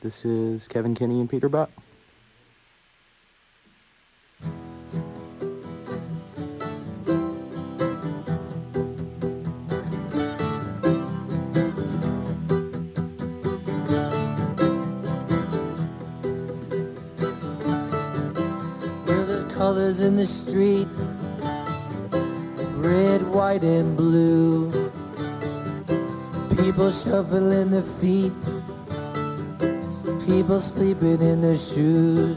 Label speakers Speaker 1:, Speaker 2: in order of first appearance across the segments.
Speaker 1: This is Kevin, Kinney, and Peter Buck.
Speaker 2: Colors in the street, red, white, and blue. People shuffling their feet, people sleeping in their shoes.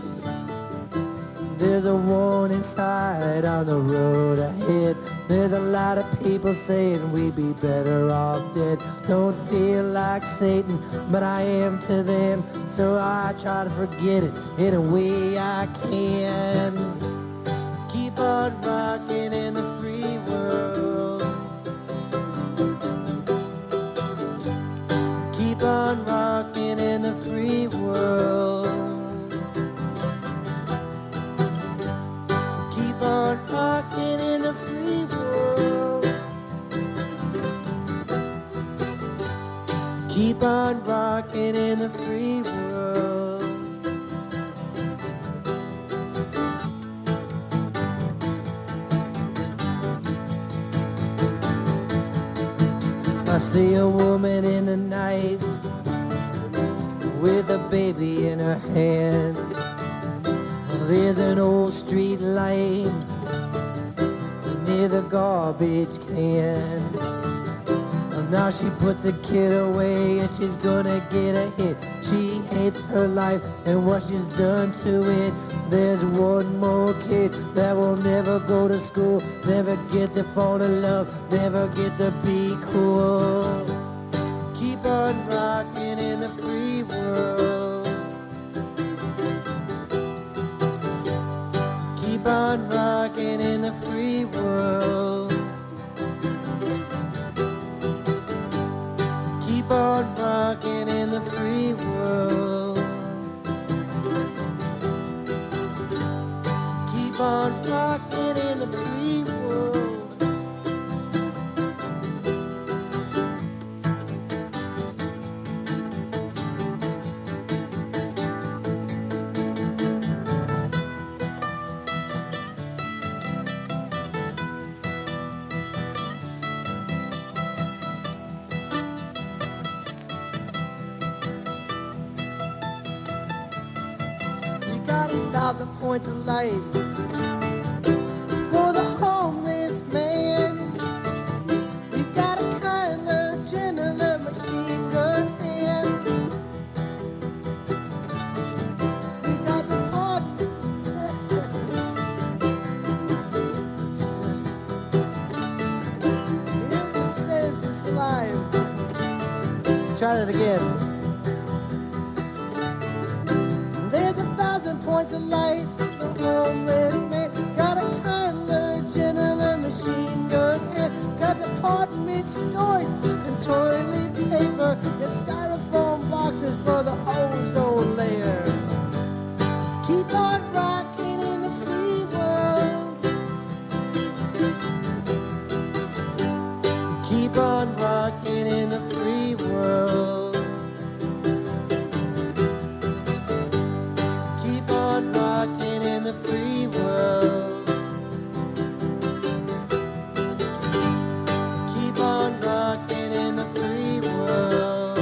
Speaker 2: There's a warning sign on the road ahead. There's a lot of people saying we'd be better off dead. Don't feel like Satan, but I am to them, so I try to forget it in a way I can. Keep on rocking in the free world. Keep on rocking in the free world. Keep on rocking in the free world. Keep on rocking in the free world. I see a woman in the night with a baby in her hand. There's an old street light near the garbage can. Now she puts a kid away and she's gonna get a hit. She hates her life and what she's done to it. There's one more kid that will never go to school, never get to fall in love, never get to be cool. Keep on rocking in the free world. Keep on rocking in the free world. Keep on rocking in the free world. Keep on rocking in the free world. We got 1,000 points of light for the homeless man. We've got a kinder, gentler machine gun hand. We got the part. It says it's life. Try that again. There's 1,000 points of light. The homeless man got a kinder, gentler machine gun head. Got department stores and toilet paper and styrofoam boxes for the ozone layer. Keep on rocking in the free world. Keep on rocking in the free world. Keep on rocking in the free world. Keep on rocking in the free world.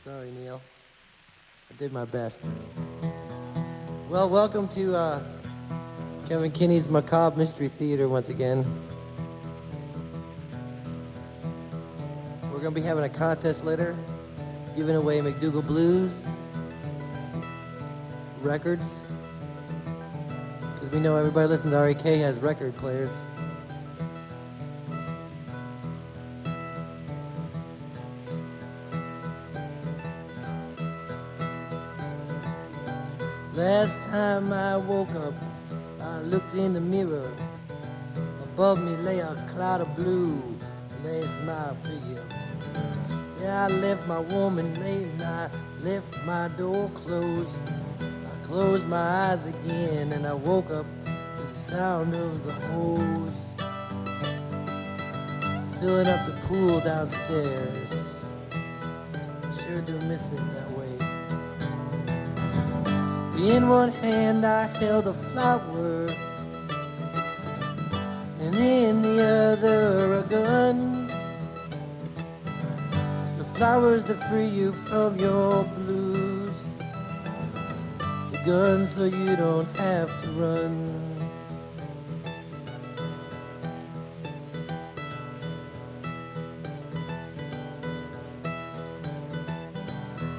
Speaker 2: Sorry, Neil. I did my best. Well, welcome to Kevin Kinney's Macabre Mystery Theater once again. We're going to be having a contest later, giving away McDougal Blues records, because we know everybody listening to REK has record players. Last time I woke up, I looked in the mirror. Above me lay a cloud of blue, lay a smile figure. Yeah, I left my woman late and I left my door closed. I closed my eyes again and I woke up to the sound of the hose filling up the pool downstairs. Sure do miss it that way. In one hand I held a flower, and in the other a gun. The flowers to free you from your blues, the gun so you don't have to run.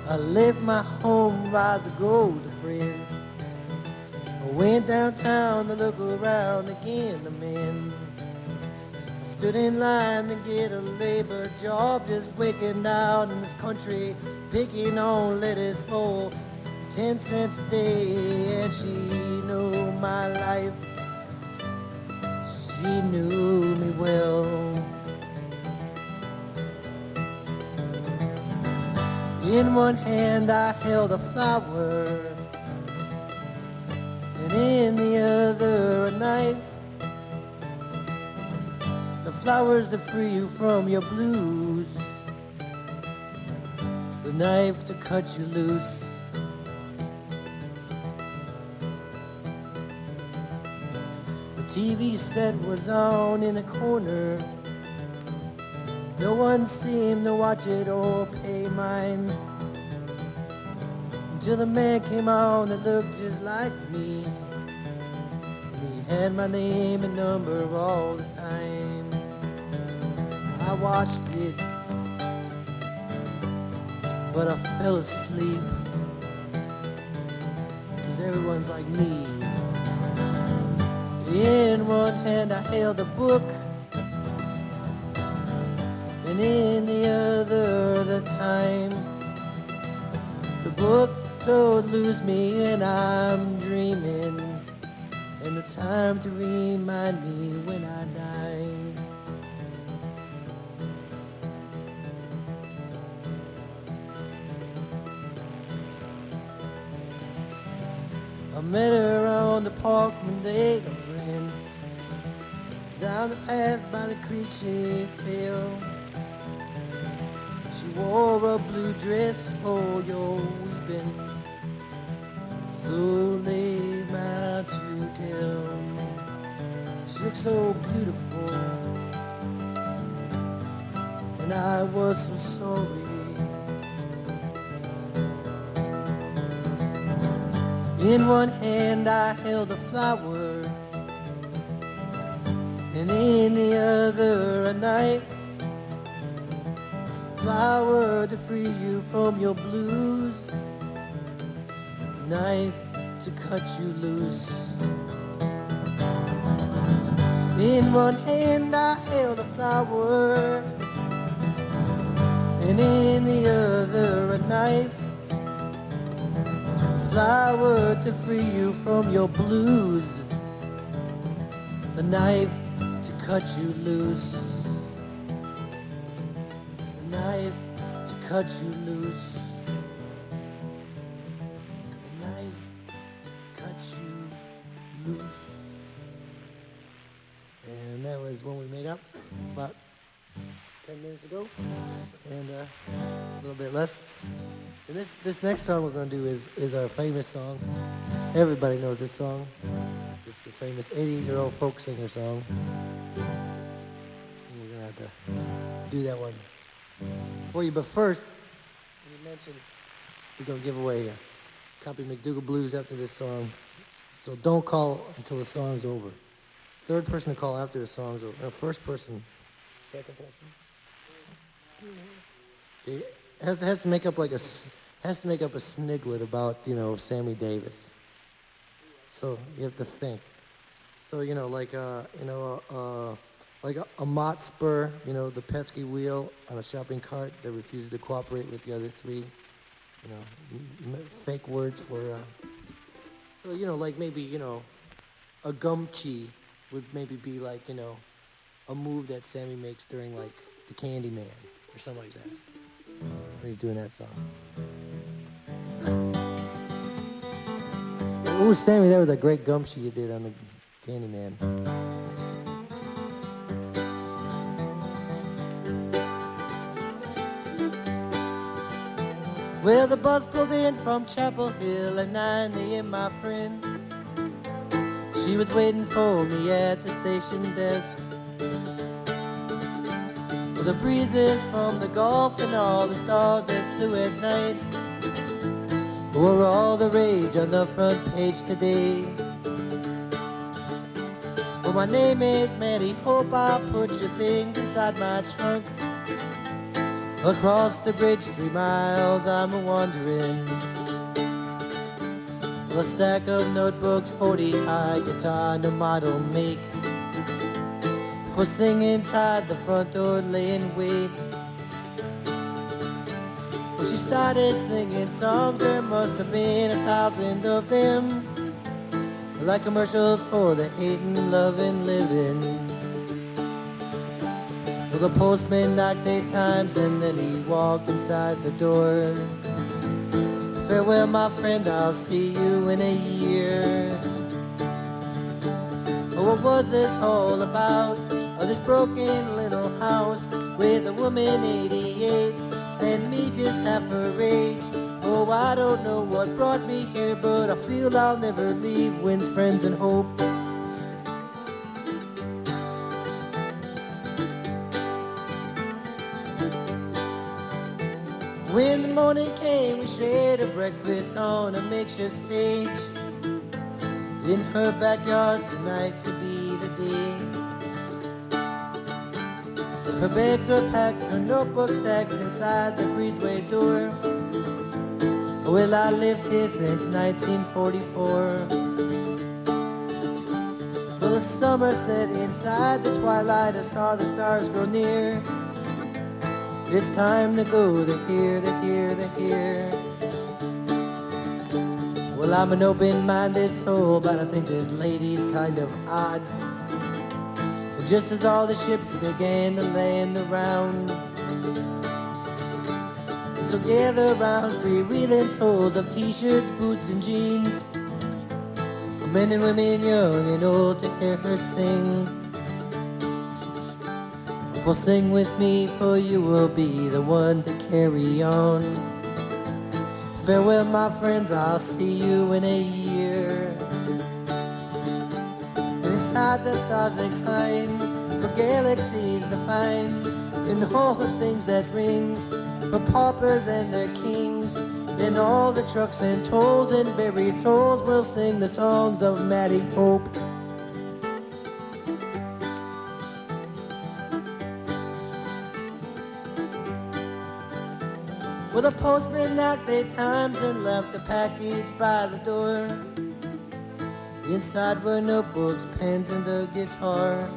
Speaker 2: I left my home by the gold, friend. I went downtown to look around again, man. I stood in line to get a labor job, just waking out in this country, picking on lettuce for 10 cents a day. And she knew my life, she knew me well. In one hand I held a flower, and in the other a knife. The flowers to free you from your blues, the knife to cut you loose. The TV set was on in the corner. No one seemed to watch it or pay mind, until the man came on that looked just like me, and he had my name and number all the time. I watched it, but I fell asleep, 'cause everyone's like me. In one hand I held a book, and in the other the time. The book so it lose me and I'm dreaming, and the time to remind me when I die. I met her on the park one day, a friend. Down the path by the creek she fell. She wore a blue dress for your weeping, so lay my to tell. She looked so beautiful, and I was so sorry. In one hand I held a flower, and in the other a knife. Flower to free you from your blues, a knife to cut you loose. In one hand I held a flower, and in the other a knife. Flower to free you from your blues, a knife to cut you loose. A knife to cut you loose. A knife to cut you loose. And that was when we made up about 10 minutes ago, and a little bit less. And this next song we're going to do is our famous song. Everybody knows this song. It's the famous 80-year-old folk singer song. And we're going to have to do that one for you. But first, we mentioned we're going to give away a copy of McDougal Blues after this song. So don't call until the song's over. Third person to call after the song's over. No, first person, second person. Okay. Has to make up like a sniglet about, you know, Sammy Davis. So you have to think. So, you know, like a Mott spur, you know, the pesky wheel on a shopping cart that refuses to cooperate with the other three. You know, fake words for. So, you know, like maybe, you know, a gumchee would maybe be like, you know, a move that Sammy makes during like the Candy Man or something like that. when he's doing that song. Oh, Sammy, that was a great gumshoe you did on the Candyman. Well, the bus pulled in from Chapel Hill at 9 a.m., my friend. She was waiting for me at the station desk. Well, the breezes from the Gulf and all the stars that flew at night were all the rage on the front page today. Well, my name is Maddie, hope I'll put your things inside my trunk. Across the bridge 3 miles I'm a-wandering. Well, a stack of notebooks, 40 high, guitar, no model make. For sing inside the front door, lay in wait. Well, she started singing songs, there must have been 1,000 of them. Like commercials for the hating, loving, living. Well, the postman knocked 8 times and then he walked inside the door. Farewell, my friend, I'll see you in a year. Oh, what was this all about? Oh, this broken little house with a woman 88 and me just half her age. Oh, I don't know what brought me here, but I feel I'll never leave. Wins, friends, and hope. When the morning came, we shared a breakfast on a makeshift stage in her backyard tonight to be the day. Her bags were packed, her notebooks stacked inside the breezeway door. Well, I lived here since 1944. Well, the summer set inside the twilight, I saw the stars grow near. It's time to go, they're here, they're here, they're here. Well, I'm an open-minded soul, but I think this lady's kind of odd. Just as all the ships began to land around, so gather round, freewheeling souls of t-shirts, boots, and jeans. Men and women, young and old, to hear her sing. Well, sing with me, for you will be the one to carry on. Farewell, my friends, I'll see you in a year. And inside the stars that climb, for galaxies to find, and all the things that ring, for paupers and their kings, and all the trucks and tolls and buried souls will sing the songs of Maddie Hope. Well, the postman knocked 8 times and left the package by the door. Inside were notebooks, pens, and a guitar.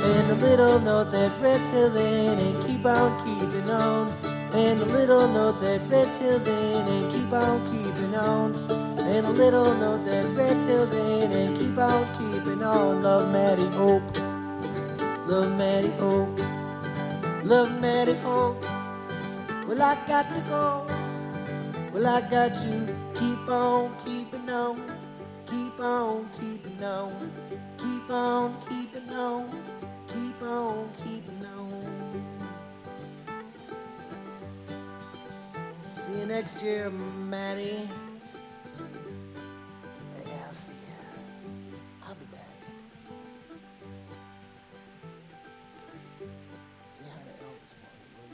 Speaker 2: And a little note that read till then and keep on keeping on. And a little note that read till then and keep on keeping on. And a little note that read till then and keep on keeping on. Love, Maddie Hope. Love, Maddie Hope. Love, Maddie Hope. Well, I got to go. Well, I got you. Keep on keeping on. Keep on keeping on. Keep on keeping on. Keep on keeping on. See you next year, Maddie. Yeah, I'll see you. I'll be back. Say hi to Elvis for me, will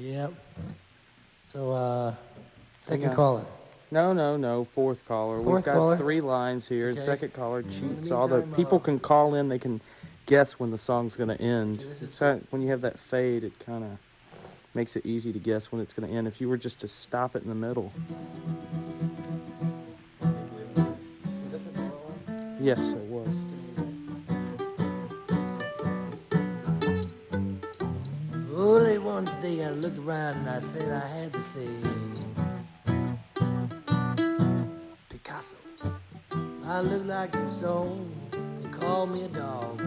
Speaker 2: you? Yep. So, second caller.
Speaker 1: No. Fourth caller.
Speaker 2: Fourth
Speaker 1: We've got
Speaker 2: caller?
Speaker 1: 3 lines here.
Speaker 2: Okay.
Speaker 1: Second caller
Speaker 2: In the
Speaker 1: cheats. All the
Speaker 2: meantime,
Speaker 1: people can call in. They can guess when the song's going to end.
Speaker 2: Okay, this is
Speaker 1: When you have that fade, it kind of makes it easy to guess when it's going to end. If you were just to stop it in the middle. Yes, it was.
Speaker 2: Only one day I looked around and I said I had to say Picasso. I look like a stone. He called me a dog.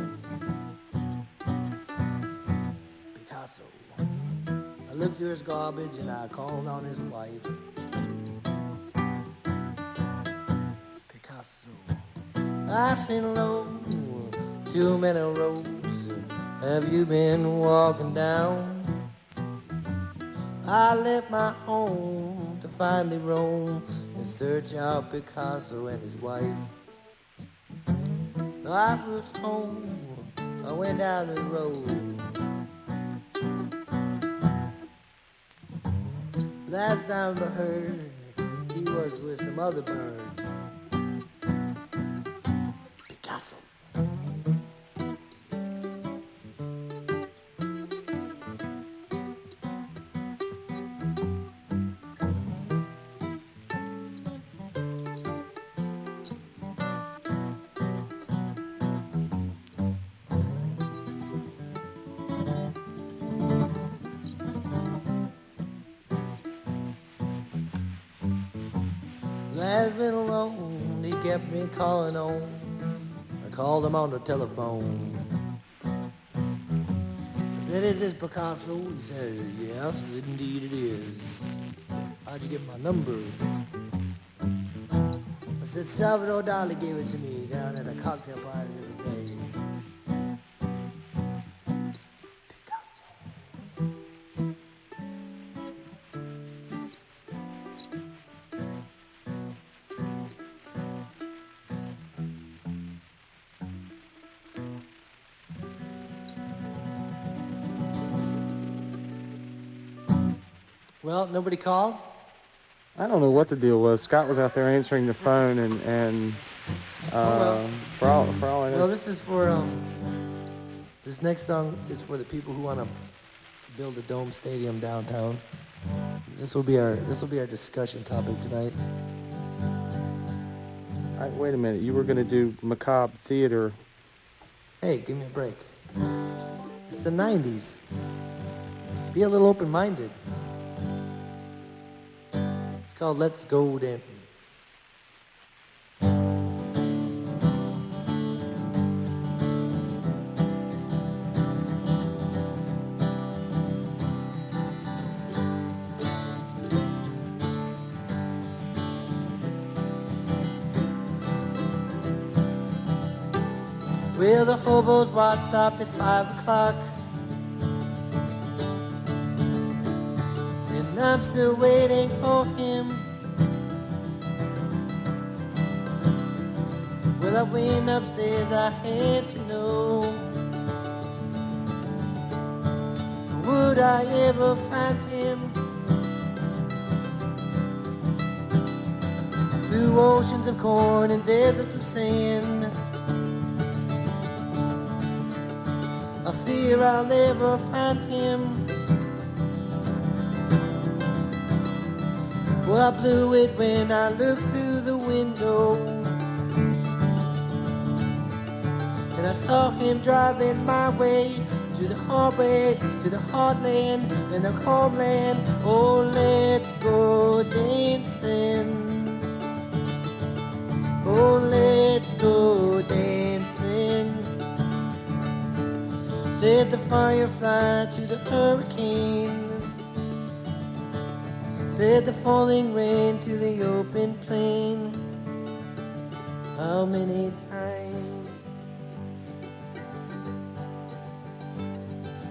Speaker 2: Picasso. I looked through his garbage and I called on his wife. Picasso. I said hello to many roads. Have you been walking down? I left my home to finally roam and search out Picasso and his wife. I was home, I went down the road. Last time I heard, he was with some other bird. Picasso. Last been alone, he kept me calling on. I called him on the telephone. I said, is this Picasso? He said, yes, indeed it is. How'd you get my number? I said, Salvador Dali gave it to me down at a cocktail party the other day. Picasso. Well, nobody called?
Speaker 1: I don't know what the deal was. Scott was out there answering the phone, and for all I know,
Speaker 2: Well, this is for this next song is for the people who want to build a dome stadium downtown. This will be our discussion topic tonight.
Speaker 1: wait a minute. You were going to do Macabre Theater.
Speaker 2: Hey, give me a break. It's the 90s. Be a little open-minded. It's called Let's Go Dancing. Well, the hobo's watch stopped at 5 o'clock, and I'm still waiting for him. Well, I went upstairs, I had to know, would I ever find him? Through oceans of corn and deserts of sand, I fear I'll never find him. Well, I blew it when I looked through the window, and I saw him driving my way to the hallway, to the heartland and the homeland. Oh, let's go dancing. Oh, let's go dancing. Said the firefly to the hurricane, said the falling rain to the open plain. How many times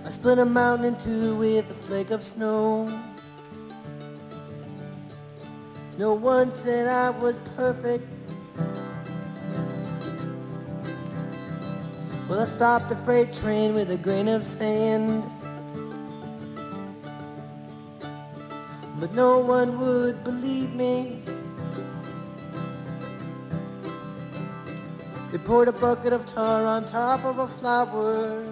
Speaker 2: I split a mountain in two with a flake of snow. No one said I was perfect. Well, I stopped the freight train with a grain of sand, but no one would believe me. They poured a bucket of tar on top of a flower.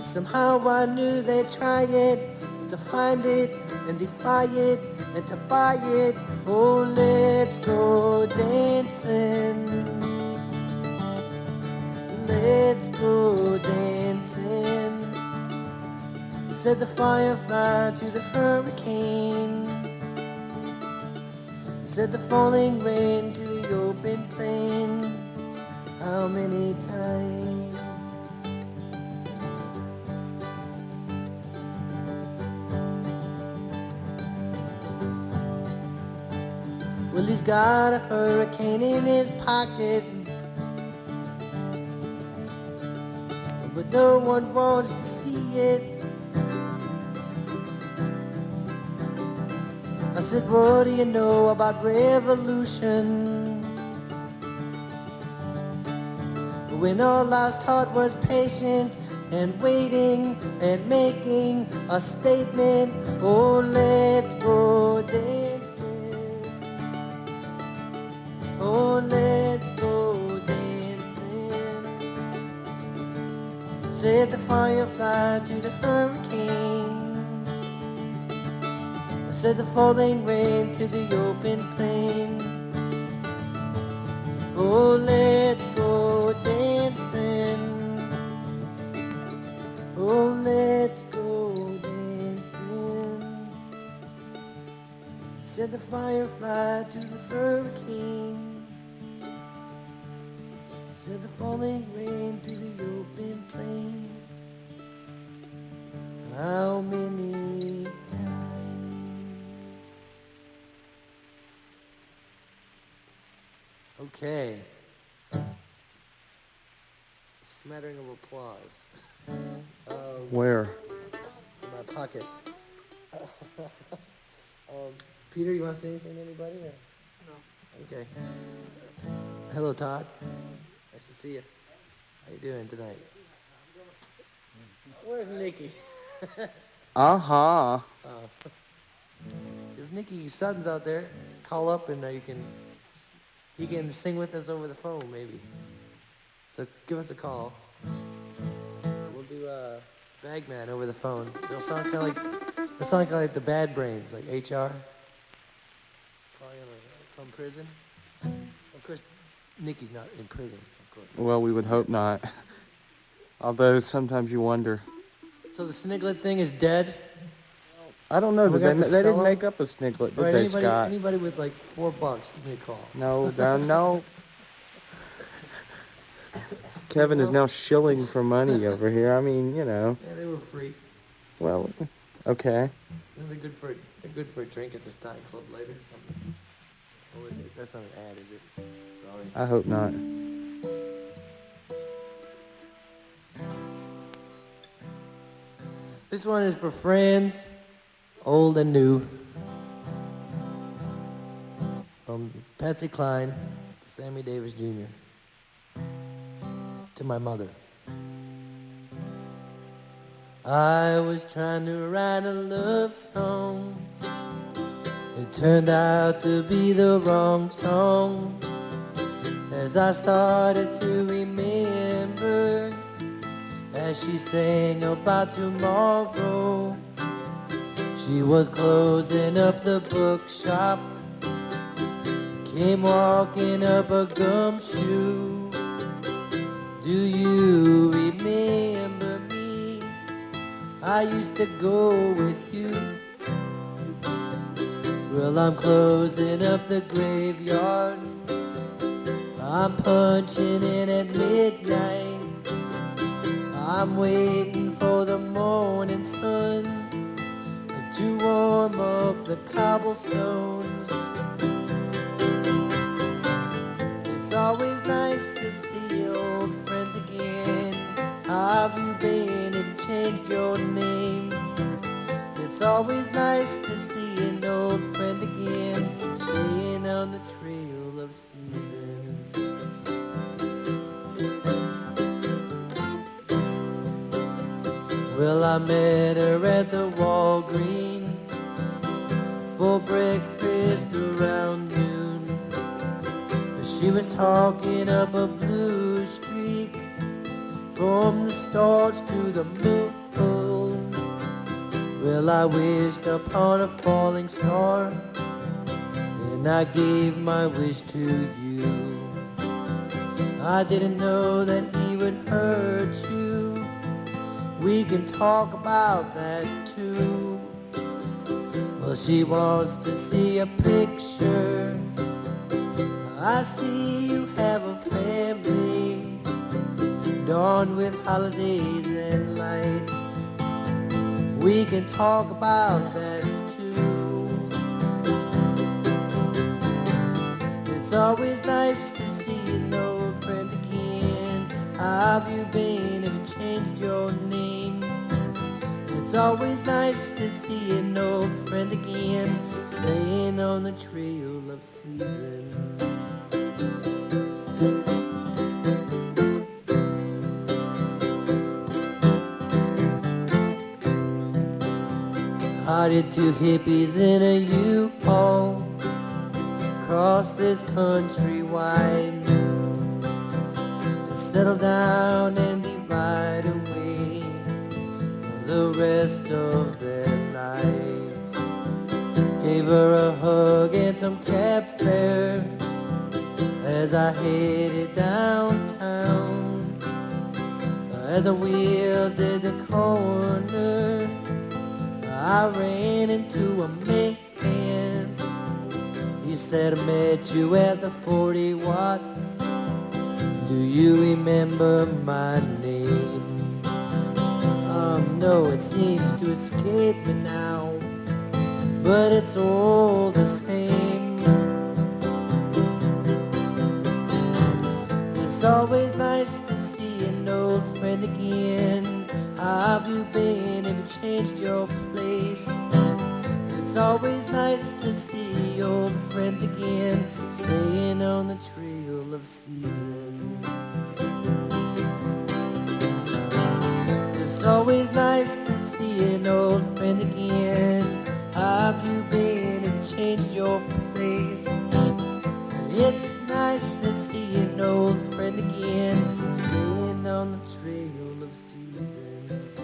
Speaker 2: Somehow I knew they'd try it, to find it and defy it and to buy it. Oh, let's go dancing. Let's go dancing, said the firefly to the hurricane, said the falling rain to the open plain. How many times? Well, he's got a hurricane in his pocket, but no one wants to see it. I said, what do you know about revolution? When all I was taught was patience and waiting and making a statement. Oh, let's go dancing. Oh, let's go dancing. Said the firefly to the hurricane. Said the falling rain to the open plain. Oh, let's go dancing. Oh, let's go dancing. Said the firefly to the hurricane. Said the falling rain to the open plain. How many times? Okay. Smattering of applause.
Speaker 1: Where?
Speaker 2: In my pocket. Peter, you want to say anything to anybody? Or? No. Okay. Hello, Todd. Nice to see you. How you doing tonight? Where's Nikki?
Speaker 1: Uh-huh.
Speaker 2: If Nikki Sutton's out there, call up and he can sing with us over the phone, maybe. So give us a call. We'll do Bagman over the phone. It'll sound kind of like the Bad Brains, like HR. Calling from prison. Of course, Nikki's not in prison, of course.
Speaker 1: Well, we would hope not. Although sometimes you wonder.
Speaker 2: So the sniglet thing is dead?
Speaker 1: I don't know.
Speaker 2: We
Speaker 1: They
Speaker 2: got to
Speaker 1: didn't
Speaker 2: sell 'em?
Speaker 1: make up a sniglet, did
Speaker 2: All right,
Speaker 1: they, Scott?
Speaker 2: anybody with like $4, give me a call.
Speaker 1: No, no. Kevin is now shilling for money over here. I mean, you know.
Speaker 2: Yeah, they were free.
Speaker 1: Well, okay.
Speaker 2: They're good for a drink at the Stein Club later or something. Oh, that's not an ad, is it? Sorry.
Speaker 1: I hope not.
Speaker 2: This one is for friends, old and new. From Patsy Cline to Sammy Davis Jr. To my mother. I was trying to write a love song. It turned out to be the wrong song. As I started to remember, as she sang about tomorrow, she was closing up the bookshop, came walking up a gumshoe. Do you remember me? I used to go with you. Well, I'm closing up the graveyard, I'm punching in at midnight, I'm waiting for the morning sun to warm up the cobblestones. It's always nice to see old friends again. How have you been and changed your name? It's always nice to see an old friend again, staying on the trail of seasons. Well, I met her at the Walgreens for breakfast around noon. She was talking up a blue streak from the stars to the moon. Well, I wished upon a falling star, and I gave my wish to you. I didn't know that he would hurt you. We can talk about that too. Well, she wants to see a picture. I see you have a family, adorned with holidays and lights. We can talk about that too. It's always nice to see an old friend again. How have you been? Have you changed your name? It's always nice to see an old friend again, staying on the trail of seasons. How did two hippies in a U-Haul cross this country wide to settle down and divide away the rest of their lives? Gave her a hug and some cab fare as I headed downtown. As I wheeled the corner, I ran into a man. He said, I met you at the 40 Watt. Do you remember my name? No, it seems to escape me now, but it's all the same. It's always nice to see an old friend again. How have you been? Have you changed your place? It's always nice to see old friends again, staying on the trail of seasons. It's always nice to see an old friend again. How have you been? Have you changed your place? It's nice to see an old friend again, staying on the trail of seasons.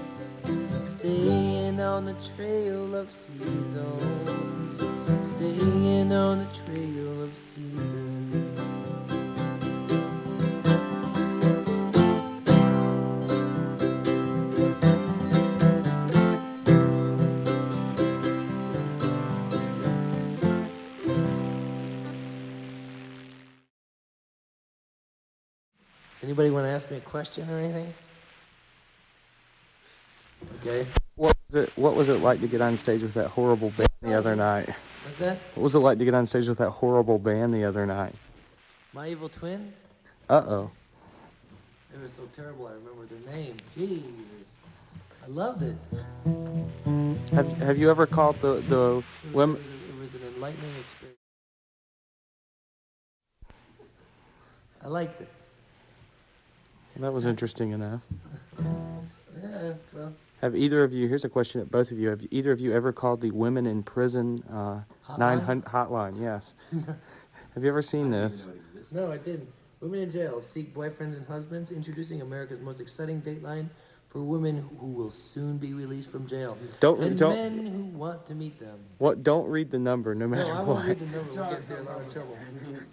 Speaker 2: Staying on the trail of seasons. Staying on the trail of seasons. Anybody want to ask me a question or anything? Okay.
Speaker 1: What was it like to get on stage with that horrible band the other night?
Speaker 2: What's that?
Speaker 1: What was it like to get on stage with that horrible band the other night?
Speaker 2: My Evil Twin?
Speaker 1: Uh-oh.
Speaker 2: It was so terrible I remember their name. Jeez. I loved it.
Speaker 1: Have you ever called the women?
Speaker 2: It was an enlightening experience. I liked it.
Speaker 1: That was interesting enough.
Speaker 2: Yeah, well.
Speaker 1: Have either of you, here's a question at both of you, have either of you ever called the Women in Prison 900 hotline? Yes. Have you ever seen this?
Speaker 2: No, I didn't. Women in jail seek boyfriends and husbands, introducing America's most exciting dateline for women who will soon be released from jail.
Speaker 1: Don't
Speaker 2: men who want to meet them.
Speaker 1: What? Don't read the number, no matter what.
Speaker 2: No, I won't read the number. We'll get there a lot of trouble.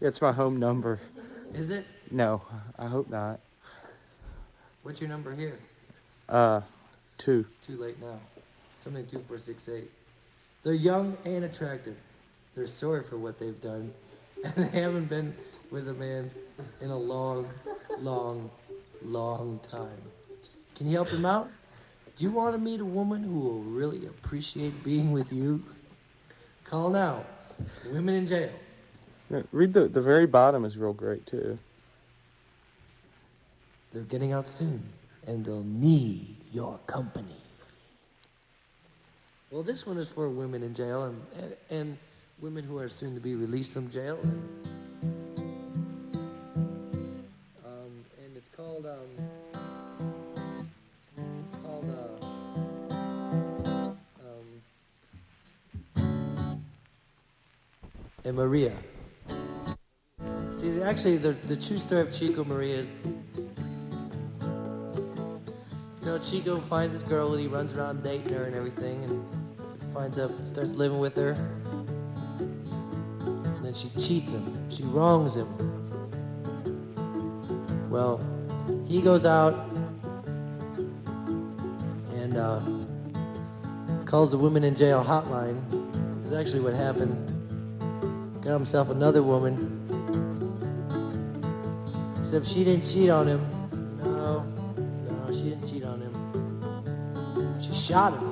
Speaker 1: It's my home number.
Speaker 2: Is it?
Speaker 1: No, I hope not.
Speaker 2: What's your number here?
Speaker 1: 2.
Speaker 2: It's too late now. Something 2468. They're young and attractive. They're sorry for what they've done, and they haven't been with a man in a long, long, long time. Can you help them out? Do you want to meet a woman who will really appreciate being with you? Call now. Women in jail.
Speaker 1: Read the very bottom is real great too.
Speaker 2: They're getting out soon, and they'll need your company. Well, this one is for women in jail and women who are soon to be released from jail. And it's called and Maria. See, actually, the true story of Chico Maria is, you know, Chico finds this girl and he runs around dating her and everything, and starts living with her, and then she cheats him. She wrongs him. Well, he goes out and calls the women in jail hotline. was actually what happened. Got himself another woman. Except she didn't cheat on him. No, she didn't cheat on him. She shot him.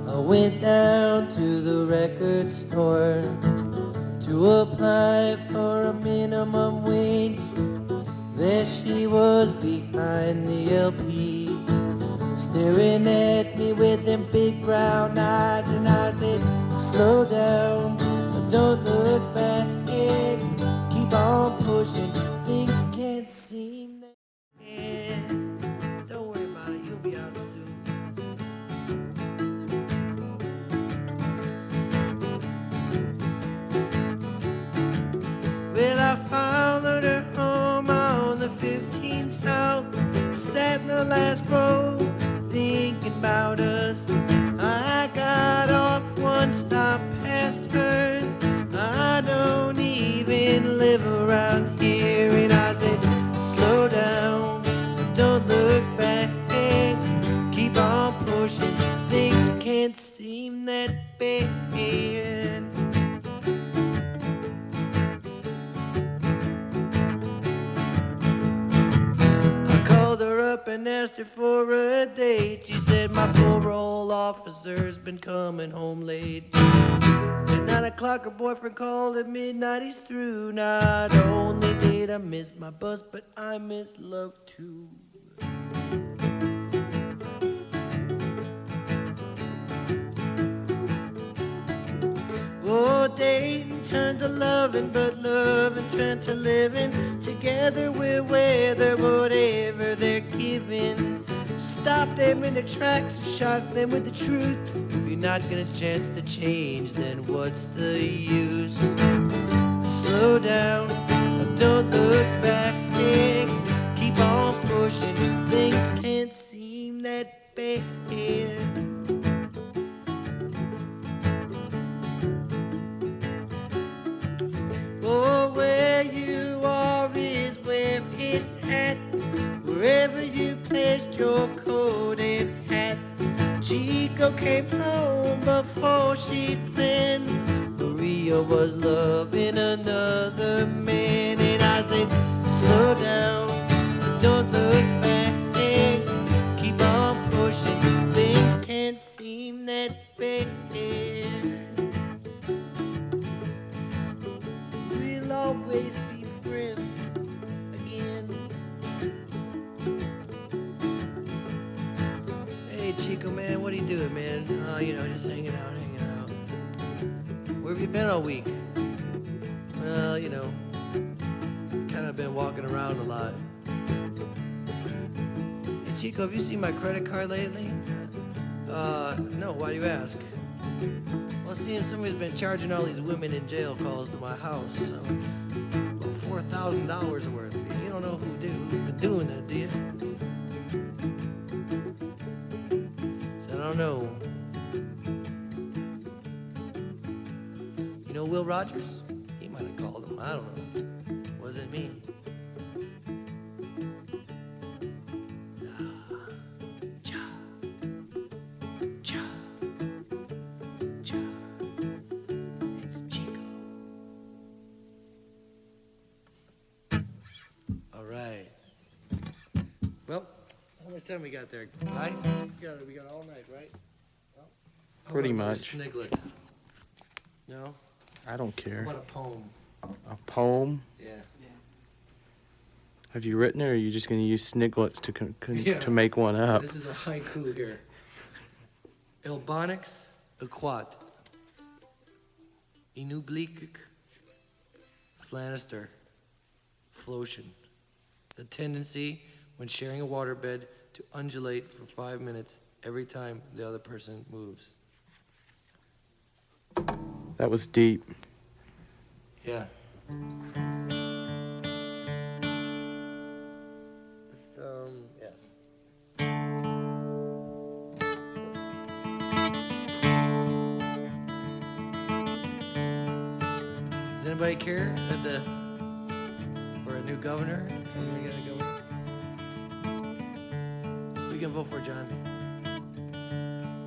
Speaker 2: I went down to the record store to apply for a minimum wage. There she was behind the LPs, staring at me with them big brown eyes, and I said, slow down, don't look back, keep on pushing, things can't seem that don't worry about it, you'll be out soon. Well, I followed her home on the 15th South, sat in the last row, thinking about us. I got off one stop past hers. I don't even live around here, and I said, slow down, don't look back, keep on pushing, things can't seem that bad. And asked her for a date. She said, my parole officer's been coming home late. At 9 o'clock her boyfriend called at midnight, he's through. Not only did I miss my bus, but I miss love too. Oh, dating turned to loving, but loving turned to living. Together we'll weather whatever they're giving. Stop them in their tracks and shock them with the truth. If you're not gonna chance to change, then what's the use? Slow down, don't look back, keep on pushing. Things can't seem that bad. Oh, where you are is where it's at. Wherever you placed your coat and hat. Chico came home before she planned. Maria was loving another man. And I said, slow down, don't look back, keep on pushing. Things can't seem that bad. We'll always be friends again. Hey Chico, man, what are you doing, man? Just hanging out. Where have you been all week? Well, kind of been walking around a lot. Hey Chico, have you seen my credit card lately? No, why do you ask? Well, seeing somebody's been charging all these women in jail calls to my house, so about $4,000 worth. You don't know who's been doing that, do you? So I don't know. You know Will Rogers? He might have called him. I don't know. What does it mean? How much time we got there? Right? We got all night, right? Well,
Speaker 1: Pretty much.
Speaker 2: Sniglet. No?
Speaker 1: I don't care.
Speaker 2: What a poem.
Speaker 1: A poem?
Speaker 2: Yeah.
Speaker 1: Have you written it, or are you just going to use sniglets to make one up?
Speaker 2: This is a haiku here. Elbonix aquat. Inublikik. Flanister. Flotion. The tendency when sharing a waterbed to undulate for 5 minutes every time the other person moves.
Speaker 1: That was deep.
Speaker 2: Yeah. Yeah. Does anybody care for a new governor? We got a governor. Who you gonna vote for, John?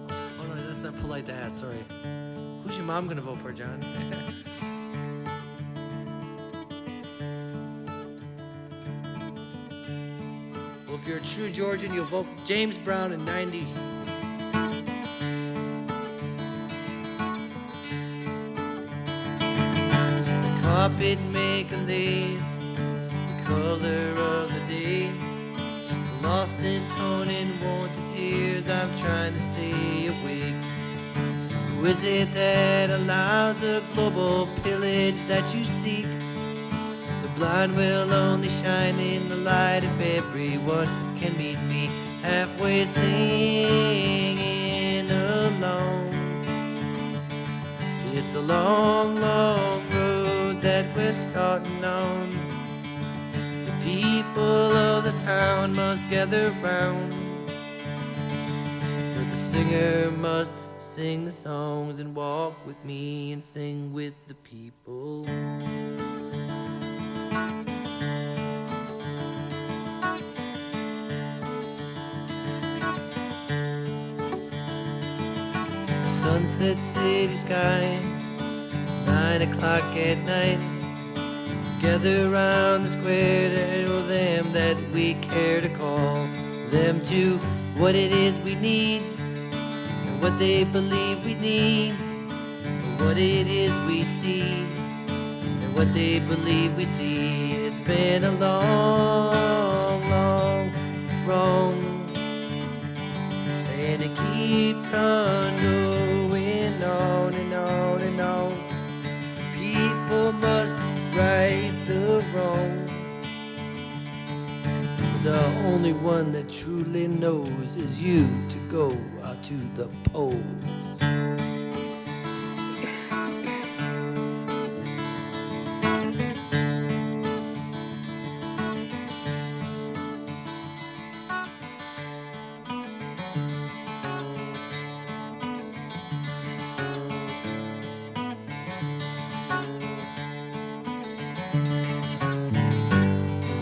Speaker 2: Oh no, that's not polite to ask, sorry. Who's your mom gonna vote for, John? Well, if you're a true Georgian, you'll vote for James Brown in 90. The carpet make a lace, the color of the day. Lost in tone and worn to tears, I'm trying to stay awake. Who is it that allows the global pillage that you seek? The blind will only shine in the light if everyone can meet me halfway singing along. It's a long, long road that we're starting on. The people of the town must gather round, but the singer must sing the songs and walk with me and sing with the people. Sunset city sky, 9 o'clock at night. Gather round the square to hail them that we care to call them to what it is we need and what they believe we need, and what it is we see and what they believe we see. It's been a long, long road, and it keeps on going on and on and on. People must right the wrong, but the only one that truly knows is you to go out to the polls.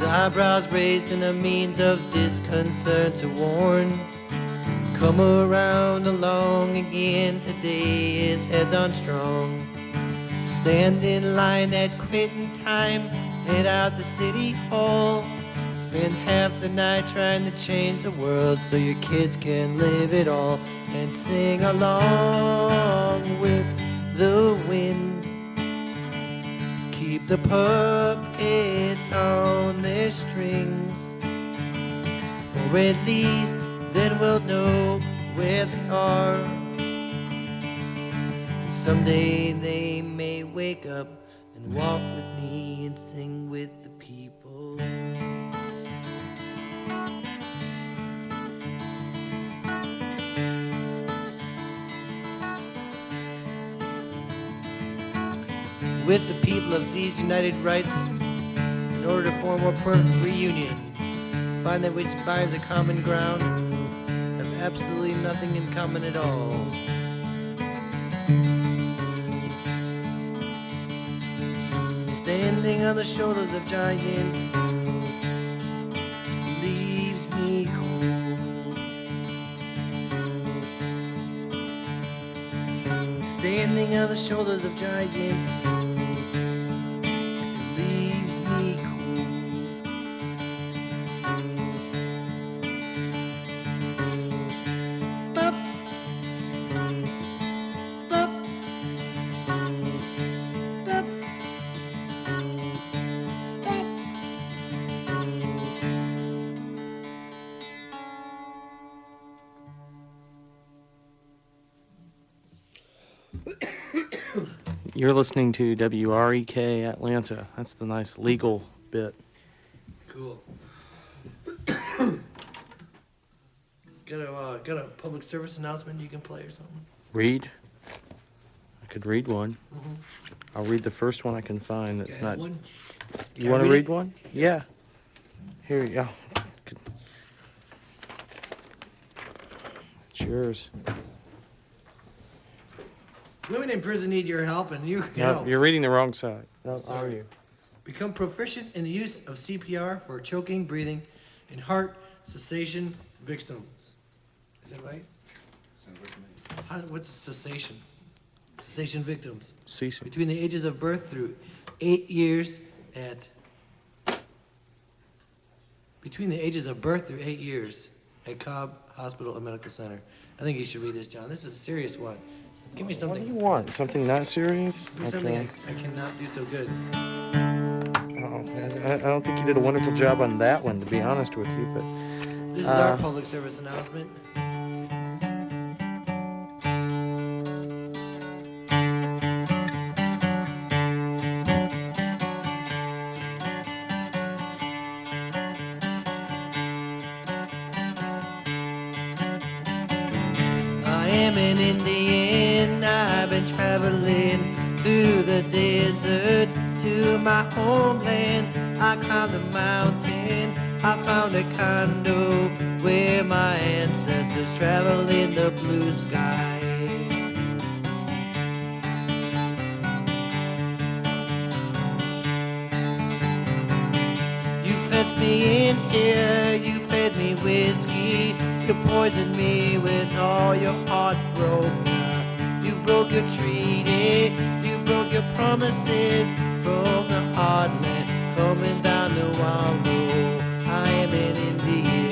Speaker 2: Eyebrows raised in a means of disconcern to warn. Come around along again, today is heads on strong. Stand in line at quitting time, head out the city hall. Spend half the night trying to change the world so your kids can live it all, and sing along with the wind. Keep the puppets on their strings, for at least then we'll know where they are. Someday they may wake up and walk with me and sing with the people. With the people of these united rights, in order to form a perfect reunion, find that which binds a common ground, have absolutely nothing in common at all. Standing on the shoulders of giants leaves me cold. Standing on the shoulders of giants leaves me cold. Bop. Bop. Bop. Stop.
Speaker 1: You're listening to WREK Atlanta. That's the nice legal bit.
Speaker 2: Cool. Got a public service announcement you can play or something?
Speaker 1: Read? I could read one.
Speaker 2: Mm-hmm.
Speaker 1: I'll read the first one I can find that's not...
Speaker 2: One?
Speaker 1: You want to read one? Yeah. Here you go. It's yours.
Speaker 2: Women in prison need your help, and you can
Speaker 1: No,
Speaker 2: help.
Speaker 1: you're reading the wrong side. No,
Speaker 2: Sorry.
Speaker 1: are you?
Speaker 2: Become proficient in the use of CPR for choking, breathing, and heart cessation victims. Is that right?
Speaker 3: Sounds like me. What's cessation? Cessation victims.
Speaker 1: Ceasing.
Speaker 3: Between the ages of birth through 8 years at... Between the ages of birth through 8 years at Cobb Hospital and Medical Center. I think you should read this, John. This is a serious one. Give me
Speaker 1: What do you
Speaker 3: something.
Speaker 1: want? Something not serious?
Speaker 3: Give me something I cannot do so good.
Speaker 1: Oh, I don't think you did a wonderful job on that one, to be honest with you, but...
Speaker 3: This is our public service announcement. I am an Indian, I've been traveling through the desert to my homeland. I climbed the mountain, I found a condo where my ancestors traveled in the blue sky. You fenced me in here, you fed me whiskey, you poisoned me with all your heart broke. You broke your treaty, you broke your promises from the heartland, coming down the wild road. I am an Indian.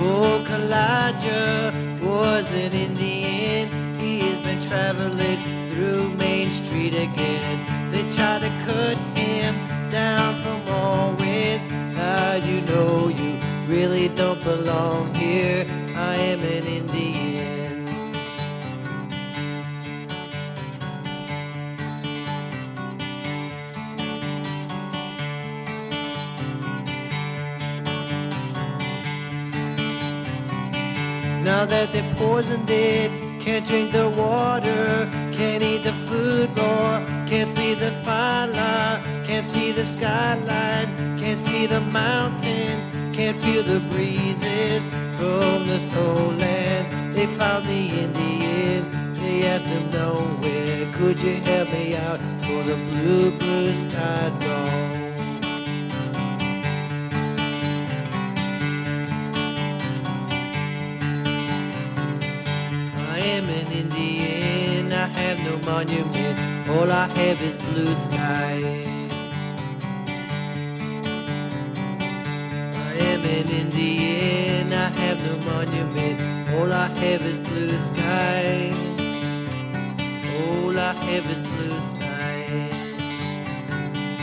Speaker 3: Oh, Kalijah was an Indian. He's been traveling through Main Street again. They tried to cut him down from always. You know you really don't belong here. I am an Indian. Now that they poisoned it, can't drink the water, can't eat the food more, can't see the fire line, can't see the skyline, can't see the mountains, can't feel the breezes from the lowland. They found the Indian, they asked him nowhere, could you help me out for the blue, blue sky dawn? I am an Indian, I have no monument, all I have is blue sky. I am an Indian, I have no monument, all I have is blue sky. All I have is blue sky.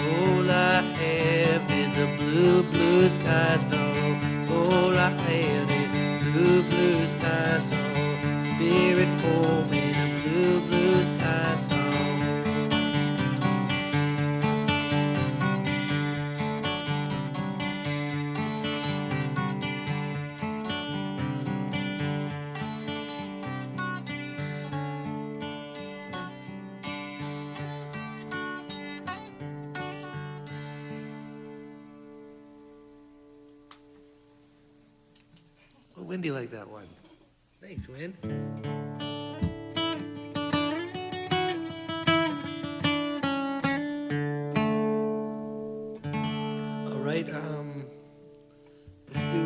Speaker 3: All I have is a blue, blue sky song. All I have is blue, blue sky song. Spirit home in a blue, blue sky song. Oh, Wendy liked that one. Thanks, Win. All right, let's do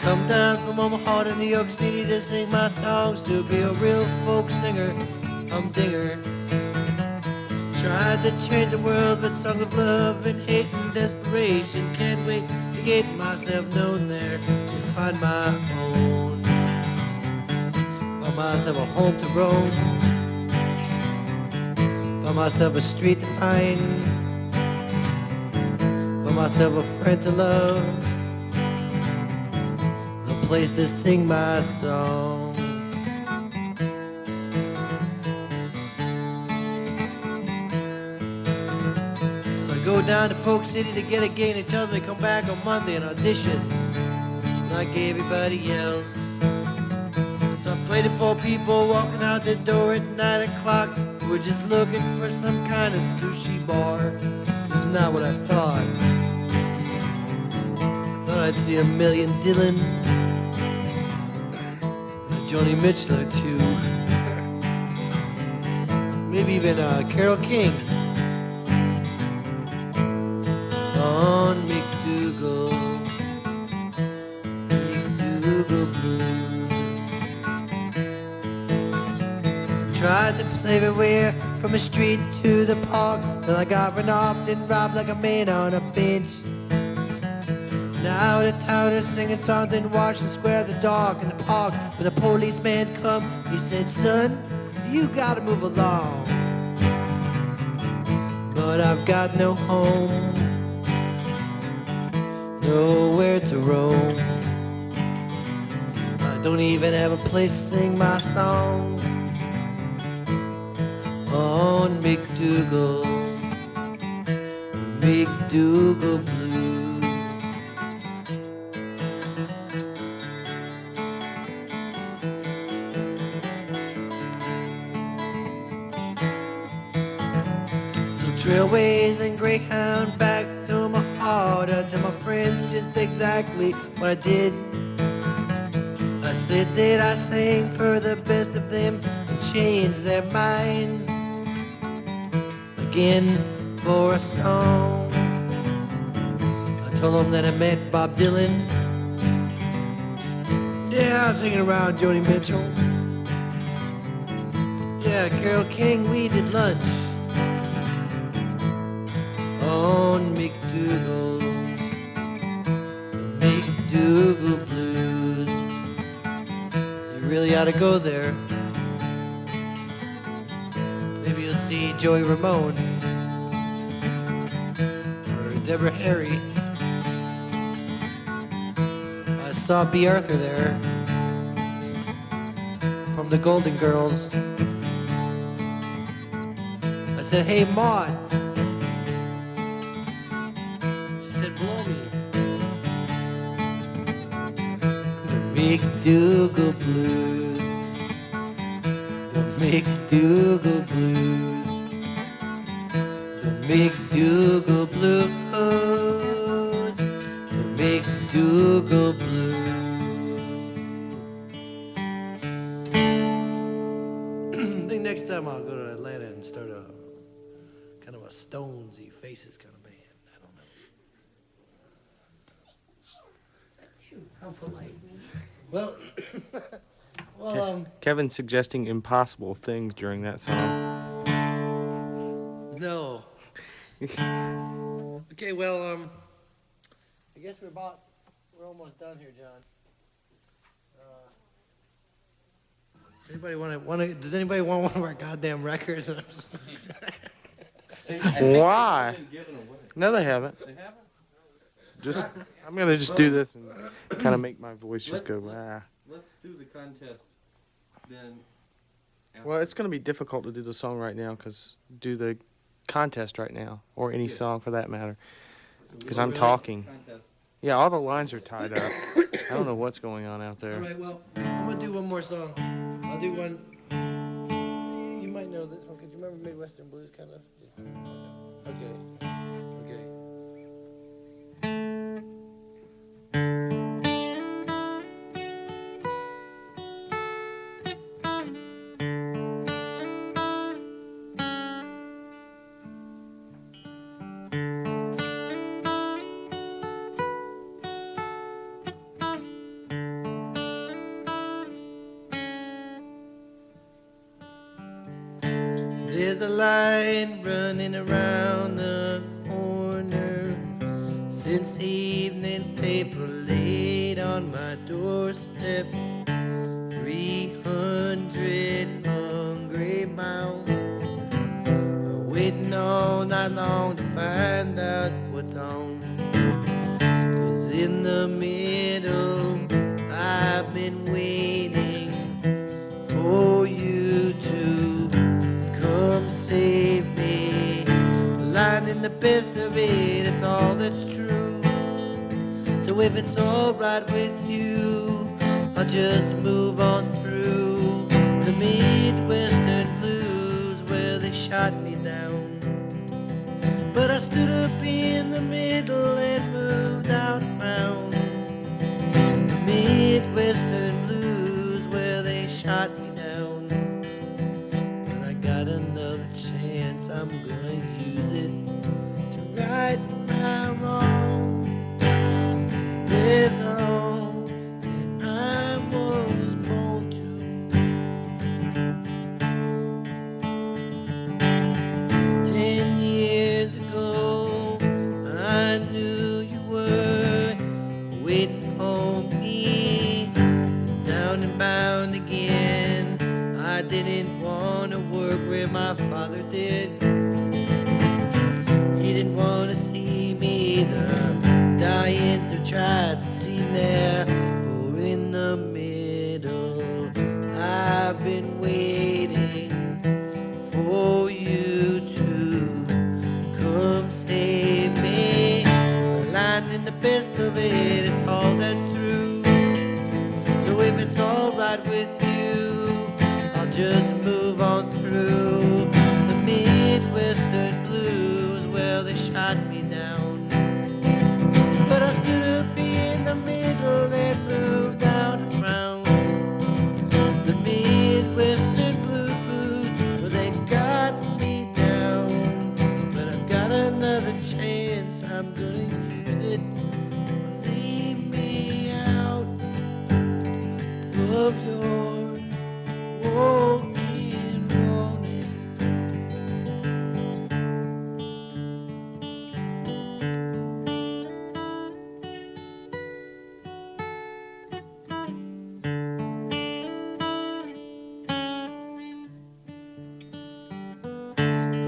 Speaker 3: come down from Omaha to New York City to sing my songs, to be a real folk singer, humdinger. Tried to change the world with songs of love and hate and desperation. Can't wait to get myself known there, to find my own. Find myself a home to roam, find myself a street to find, find myself a friend to love, place to sing my song. So I go down to Folk City to get a gig, and he tells me come back on Monday and audition like everybody else. So I played it for people walking out the door at 9 o'clock who were just looking for some kind of sushi bar. This is not what I thought. I'd see a million Dylans, Joni Mitchell or two, maybe even Carole King on McDougal Blues. Tried to play everywhere from the street to the park till I got run off and robbed like a man on a bench. Now the town is singing songs in Washington Square, the dark in the park. When the policeman come, he said, "Son, you gotta move along." But I've got no home, nowhere to roam. I don't even have a place to sing my song on McDougal Blues. Trailways and Greyhound back to my heart. I tell my friends just exactly what I did. I said that I sang for the best of them and changed their minds again for a song. I told them that I met Bob Dylan. Yeah, I was hanging around Joni Mitchell. Yeah, Carole King, we did lunch on McDougal Blues. You really ought to go there. Maybe you'll see Joey Ramone or Deborah Harry. I saw B. Arthur there from the Golden Girls. I said, "Hey, Maud." McDougal Blues, the McDougal Blues, the McDougal Blues, the McDougal Blues. I think next time I'll go to Atlanta and start a kind of a Stonesy Faces kind of band. I don't know. How polite. Well,
Speaker 1: Kevin suggesting impossible things during that song.
Speaker 3: No. Okay, well, I guess we're almost done here, John. Does anybody want one of our goddamn records?
Speaker 1: Why? No, they haven't. I'm gonna just do this and kind of make my voice just go.
Speaker 4: Let's do the contest then.
Speaker 1: Well, it's gonna be difficult to do the song right now because do the contest right now or any song for that matter because I'm talking. Yeah, all the lines are tied up. I don't know what's going on out there.
Speaker 3: All right, well, I'm gonna do one more song. I'll do one. You might know this one. Could you remember Midwestern Blues, kind of? Okay. There's a light running around the corner since the evening paper laid on my doorstep. 300 hungry mouths are waiting all night long to find out what's on. 'Cause in the middle I've been waiting for you to come save me. Lining the best of it, it's all that's true. So if it's alright with you, I'll just move on through the Midwestern Blues where they shot me down. But I stood up in the middle and moved out around. Midwestern Blues where they shot me down. But I got another chance, I'm gonna use it to right my wrong. There's all that I was born to. 10 years ago, I knew you were waiting for me, down and bound again. I didn't want to work where my father did. He didn't want to see me either, dying to try to see there, or in the middle. I've been waiting for you to come save me. Lying in the best of it, it's all that's through. So if it's alright with you, I'll just move on through the Midwestern Blues. Well, they shot me down, but I stood up in the middle and moved down around the Midwestern Blues. Well, they got me down, but I've got another chance, I'm gonna use it. Leave me out of your walking morning.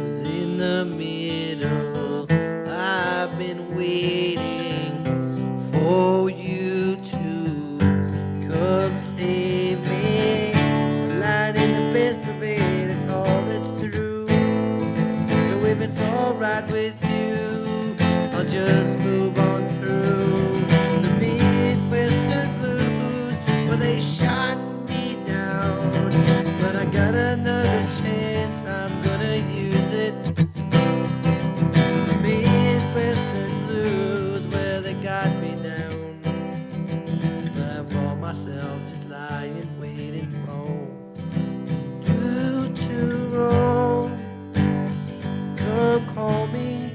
Speaker 3: Was in the middle, I've been waiting for you to come save me. Lying in the best of it, it's all that's through. So if it's alright with you, I'll just move on through the Midwestern Blues where they shot me down. But I got another chance, I'm gonna use it. The Midwestern Blues where they got me down. But I found myself just lying, waiting for you to roam. Come call me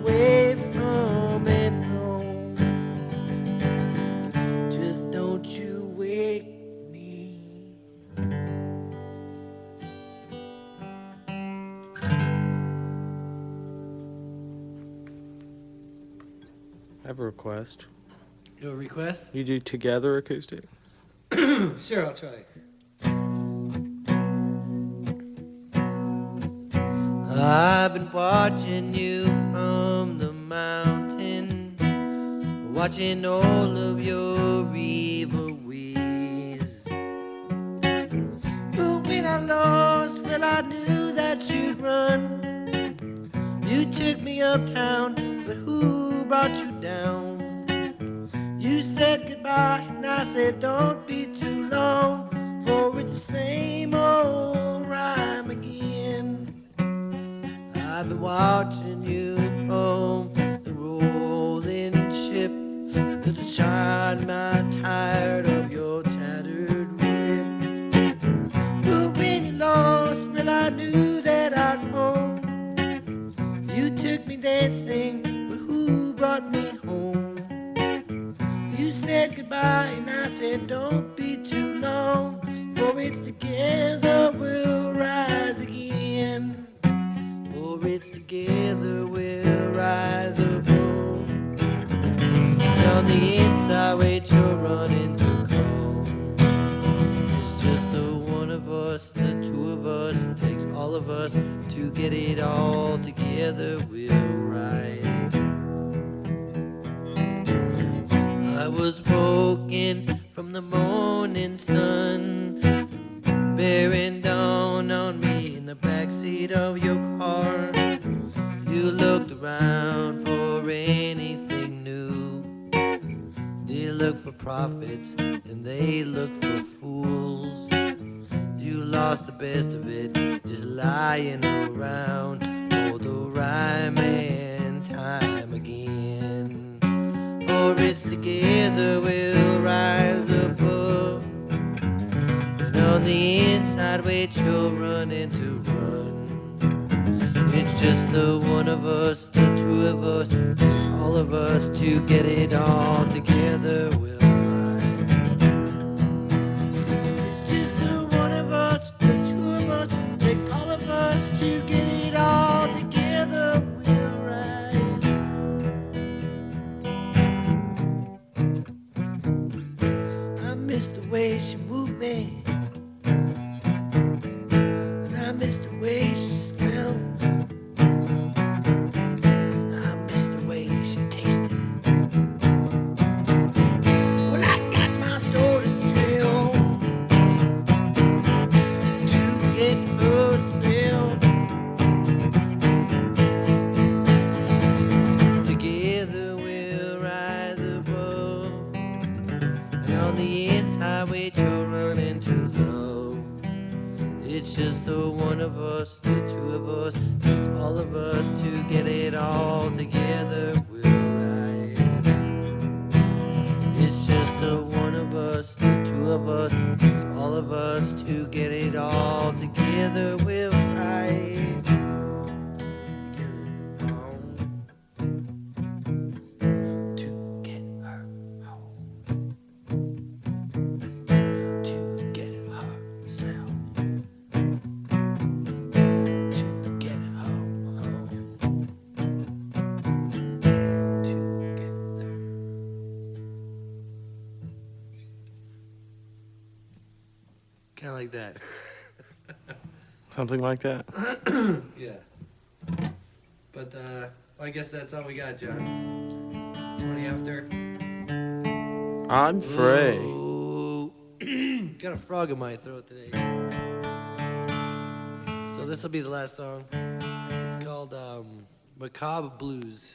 Speaker 3: away from and home. Just don't you wake me.
Speaker 1: I have a request.
Speaker 3: Your request?
Speaker 1: You do Together acoustic?
Speaker 3: Sure, I'll try. I've been watching you from the mountain, watching all of your evil ways. But when I lost, well, I knew that you'd run. You took me uptown, but who brought you down? You said goodbye, and I said don't be too long, for it's the same old rhyme again. I've been watching you from the rolling ship that'll shine my tired of your tattered whip. But when you lost, well, I knew that I'd home. You took me dancing, but who brought me home? You said goodbye, and I said don't be too long, for it's together we'll rise again. For it's together we'll rise above. And on the inside, wait, you're running to come. It's just the one of us, the two of us. It takes all of us to get it all together. We'll ride. I was broken from the morning sun, bearing down on me in the backseat of your car. You looked around for anything new. They look for prophets and they look for fools. You lost the best of it, just lying around for the rhyme and time again. For it's together we'll rise above. on the inside, wait, you're running to run. It's just the one of us, the two of us, it's all of us to get it all together. We'll ride. It's just the one of us, the two of us, takes all of us to get it all together. We'll rise. I miss the way she moved me, and I miss the way she smelled. I miss the way she tasted. Well, I got my story to tell, to get herself. Together we'll rise above, and on the inside, wait, you're running too low. It's just the one of us, the two of us, it's all of us to get it all together. We'll ride. It's just the one of us, the two of us, it's all of us to get it all together. We'll rise. Together home. To get her home. To get herself. To get home. Together. Kind of like that.
Speaker 1: Something like that.
Speaker 3: Yeah. But I guess that's all we got, John. 20 after.
Speaker 1: I'm free.
Speaker 3: Ooh. Got a frog in my throat today. So this will be the last song. It's called Macabre Blues.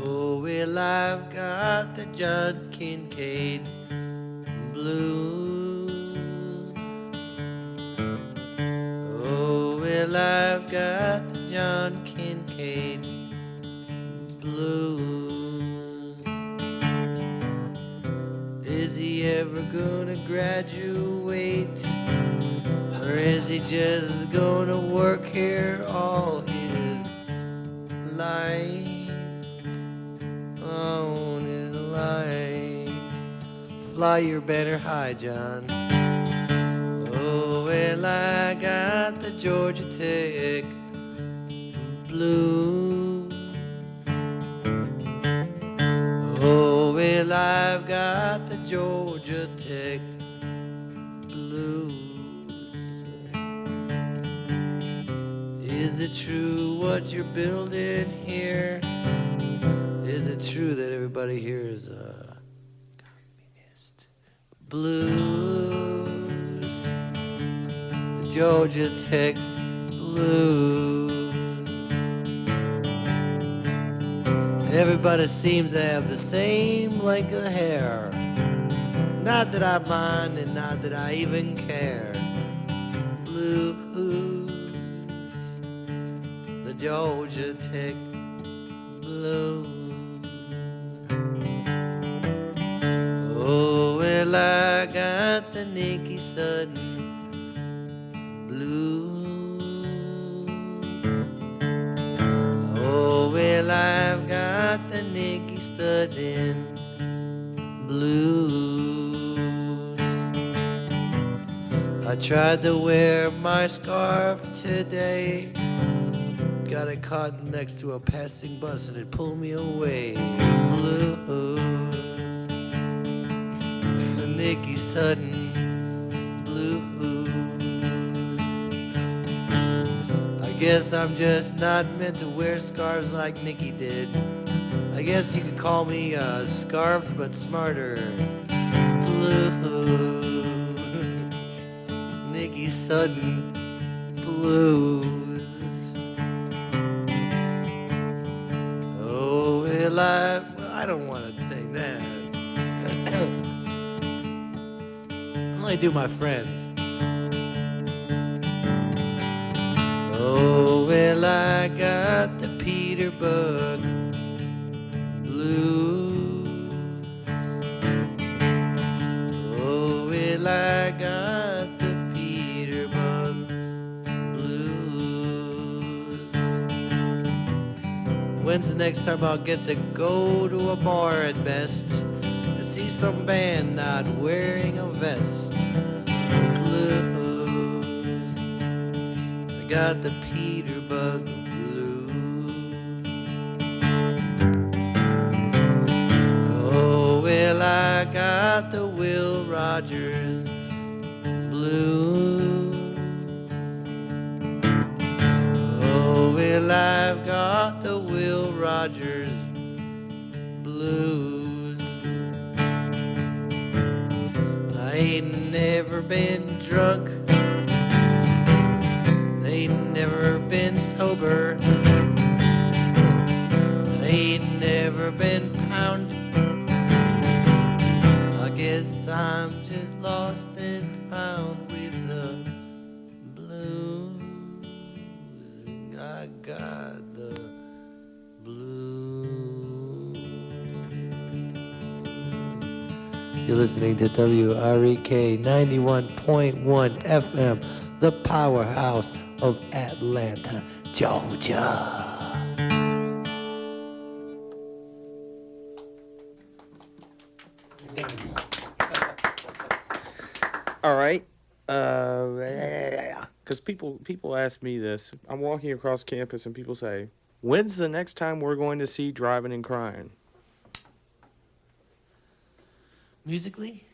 Speaker 3: Oh, well, I've got the John Kincaid blues. Oh, well, I've got the John Kincaid blues. Is he ever gonna graduate? Or is he just gonna work here all his life? On his life. Fly your banner high, John. Oh, well, I got the Georgia Tech blues. Oh, well, I've got the Georgia Tech blues. Is it true what you're building here? Is it true that everybody here is communist? Blues, the Georgia Tech blues. Everybody seems to have the same length of hair. Not that I mind and not that I even care. Blues, the Georgia Tech blues. Oh, well, I got the Nicky Sudden blues. Oh, well, I've got the Nicky Sudden blues. I tried to wear my scarf today. Got it caught next to a passing bus and it pulled me away. Blues, the Nicky Sudden blues. I guess I'm just not meant to wear scarves like Nicky did. I guess you could call me scarfed but smarter. Blues, Nicky Sudden blues. Oh, well, I don't want to sing that. I only do my friends. Oh, well, I got the Peter Buck blues. Oh, I got the Peter Blues. When's the next time I'll get to go to a bar at best and see some band not wearing a vest? Blues. I got the Peter Blues. Oh, well, I got the Will Rogers Blues. Oh, well, I've got the Will Rogers Blues. I ain't never been drunk, ain't never been sober, ain't never been pounded. I guess I'm just lost and found with the blues. I got the blues. You're listening to WREK 91.1 FM, the powerhouse of Atlanta, Georgia.
Speaker 1: All right. Because people ask me this. I'm walking across campus and people say, when's the next time we're going to see Driving and Crying?
Speaker 3: Musically?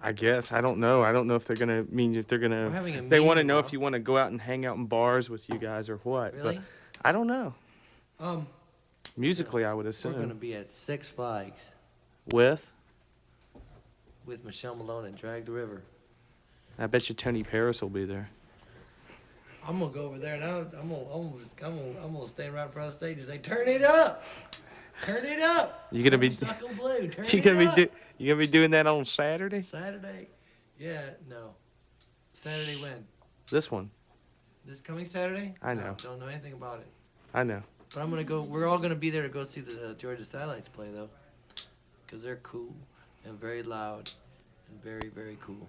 Speaker 1: I guess. I don't know. I don't know if they're going to
Speaker 3: We're having a
Speaker 1: they want to
Speaker 3: meeting
Speaker 1: know if
Speaker 3: tomorrow.
Speaker 1: you want to go out and hang out in bars with you guys or what.
Speaker 3: Really?
Speaker 1: But I don't know. Musically, I would
Speaker 3: We're going to
Speaker 1: assume.
Speaker 3: be at Six Flags
Speaker 1: With?
Speaker 3: Michelle Malone and Drag the River.
Speaker 1: I bet you Tony Paris will be there.
Speaker 3: I'm gonna go over there and I'm gonna stand right in front of the stage and say, "Turn it up, turn it up."
Speaker 1: You gonna be
Speaker 3: Honeysuckle Blue, turn
Speaker 1: you
Speaker 3: it
Speaker 1: gonna
Speaker 3: up.
Speaker 1: be you gonna be doing that on Saturday?
Speaker 3: Saturday? Yeah, no. Saturday when?
Speaker 1: This one.
Speaker 3: This coming Saturday?
Speaker 1: I
Speaker 3: No,
Speaker 1: know.
Speaker 3: don't know anything about it.
Speaker 1: I know.
Speaker 3: But I'm gonna go. We're all gonna be there to go see the Georgia Satellites play though, because they're cool and very loud and very very cool.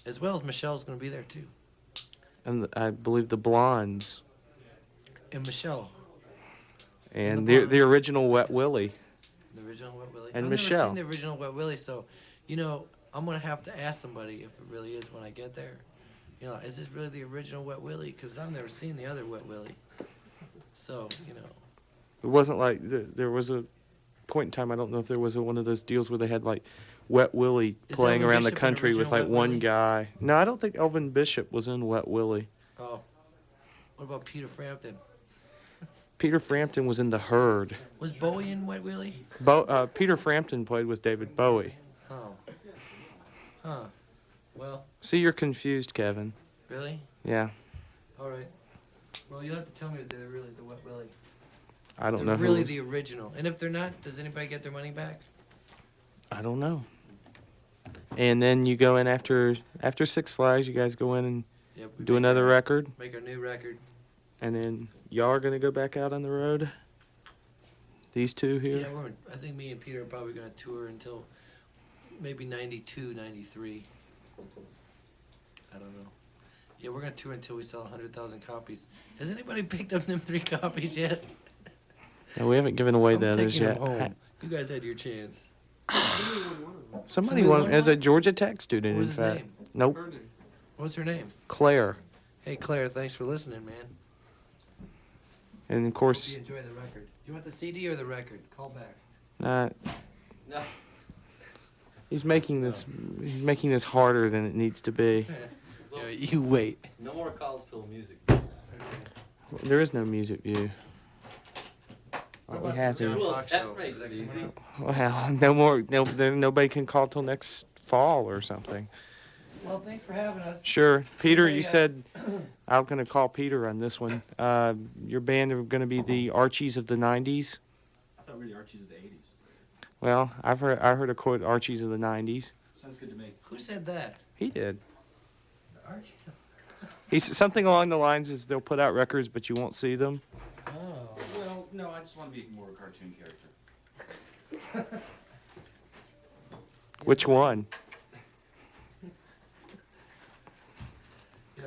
Speaker 3: As well as Michelle's gonna be there too.
Speaker 1: And I believe the Blondes
Speaker 3: And Michelle,
Speaker 1: and
Speaker 3: the
Speaker 1: the
Speaker 3: Blondes.
Speaker 1: original Wet Willie.
Speaker 3: the original Wet Willie.
Speaker 1: And
Speaker 3: I've
Speaker 1: Michelle.
Speaker 3: never seen the original Wet Willie, so I'm gonna have to ask somebody if it really is when I get there. Is this really the original Wet Willie? Because I've never seen the other Wet Willie. So
Speaker 1: It wasn't like there was a point in time. I don't know if there was one of those deals where they had like Wet Willie
Speaker 3: Is
Speaker 1: playing
Speaker 3: Elvin
Speaker 1: around the
Speaker 3: Bishop an
Speaker 1: country with
Speaker 3: original
Speaker 1: like
Speaker 3: Wet
Speaker 1: one
Speaker 3: Willie?
Speaker 1: guy. No, I don't think Elvin Bishop was in Wet Willie.
Speaker 3: oh, what about Peter Frampton?
Speaker 1: Peter Frampton was in The Herd.
Speaker 3: Was Bowie in Wet Willie?
Speaker 1: Peter Frampton played with David Bowie.
Speaker 3: Oh, huh. Well,
Speaker 1: See, you're confused, Kevin.
Speaker 3: really?
Speaker 1: Yeah,
Speaker 3: All right. Well, you'll have to tell me if they're really the Wet Willie.
Speaker 1: I don't
Speaker 3: They're
Speaker 1: know.
Speaker 3: really the original. And if they're not, does anybody get their money back?
Speaker 1: I don't know. And then you go in after Six Flags. You guys go in and
Speaker 3: Yeah, we
Speaker 1: do
Speaker 3: make
Speaker 1: another
Speaker 3: our-
Speaker 1: record,
Speaker 3: Make our new record.
Speaker 1: and then y'all are gonna go back out on the road. These two here.
Speaker 3: Yeah, I think me and Peter are probably going to tour until maybe 92, 93. I don't know. Yeah, we're going to tour until we sell 100,000 copies. Has anybody picked up them 3 copies yet?
Speaker 1: No, we haven't given away
Speaker 3: I'm
Speaker 1: the others
Speaker 3: taking
Speaker 1: yet.
Speaker 3: them home. You guys had your chance.
Speaker 1: Somebody
Speaker 3: Somebody
Speaker 1: won
Speaker 3: won
Speaker 1: as a
Speaker 3: one?
Speaker 1: Georgia Tech student.
Speaker 3: What was
Speaker 1: in
Speaker 3: his
Speaker 1: fact.
Speaker 3: name?
Speaker 1: Nope.
Speaker 3: What's her name?
Speaker 1: Claire.
Speaker 3: Hey, Claire, thanks for listening, man.
Speaker 1: And of
Speaker 3: Hope
Speaker 1: course,
Speaker 3: you enjoy the record. Do you want the CD or the record? Call back.
Speaker 4: No.
Speaker 1: he's making this harder than it needs to be.
Speaker 3: Yeah, you wait.
Speaker 4: No more calls till music.
Speaker 1: There is no music view.
Speaker 3: What
Speaker 1: Aren't we
Speaker 3: about
Speaker 1: happy?
Speaker 3: the John
Speaker 4: Well,
Speaker 3: Fox
Speaker 4: that
Speaker 3: show?
Speaker 4: makes it easy.
Speaker 1: Well, no more. Nobody can call till next fall or something.
Speaker 3: Well, thanks for having us.
Speaker 1: Sure, Peter.
Speaker 3: Yeah,
Speaker 1: You
Speaker 3: yeah.
Speaker 1: said I'm gonna call Peter on this one. Your band are gonna be the Archies of the '90s.
Speaker 5: I thought we were the Archies of the 80s.
Speaker 1: Well, I heard a quote Archies of the '90s.
Speaker 5: Sounds good to me.
Speaker 3: Who said that?
Speaker 1: He did.
Speaker 3: Archie.
Speaker 1: He's something along the lines is they'll put out records, but you won't see them.
Speaker 3: Oh.
Speaker 5: Well, no, I just want to be more of a cartoon character.
Speaker 1: Which one?